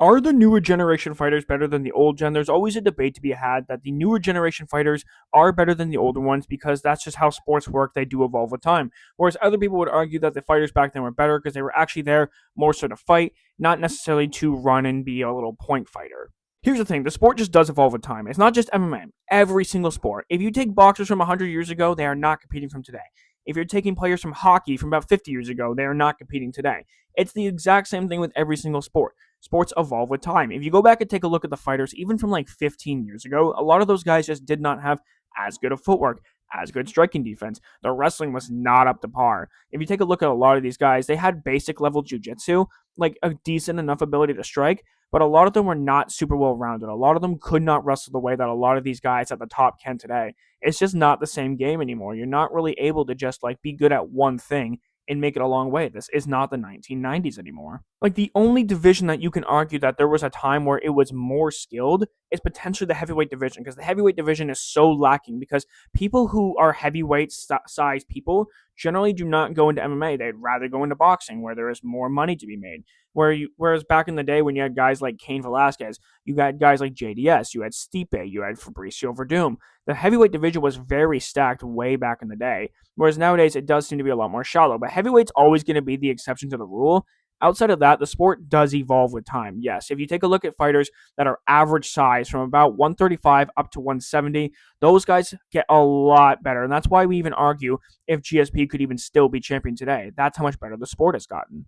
Are the newer generation fighters better than the old gen? There's always a debate to be had that the newer generation fighters are better than the older ones because that's just how sports work. They do evolve with time. Whereas other people would argue that the fighters back then were better because they were actually there more so to fight, not necessarily to run and be a little point fighter. Here's the thing, the sport just does evolve with time. It's not just MMA. Every single sport. If you take boxers from 100 years ago, they are not competing from today. If you're taking players from hockey from about 50 years ago, they are not competing today. It's the exact same thing with every single sport. Sports evolve with time. If you go back and take a look at the fighters, even from like 15 years ago, a lot of those guys just did not have as good of footwork, as good striking defense. Their wrestling was not up to par. If you take a look at a lot of these guys, they had basic level jujitsu, like a decent enough ability to strike, but a lot of them were not super well rounded. A lot of them could not wrestle the way that a lot of these guys at the top can today. It's just not the same game anymore. You're not really able to just like be good at one thing and make it a long way. This is not the 1990s anymore. Like the only division that you can argue that there was a time where it was more skilled is potentially the heavyweight division because the heavyweight division is so lacking because people who are heavyweight size people generally do not go into MMA. They'd rather go into boxing where there is more money to be made. Whereas back in the day when you had guys like Cain Velasquez, you got guys like JDS, you had Stipe, you had Fabricio Verdum. The heavyweight division was very stacked way back in the day. Whereas nowadays it does seem to be a lot more shallow. But heavyweight's always going to be the exception to the rule. Outside of that, the sport does evolve with time. Yes, if you take a look at fighters that are average size from about 135 up to 170, those guys get a lot better. And that's why we even argue if GSP could even still be champion today. That's how much better the sport has gotten.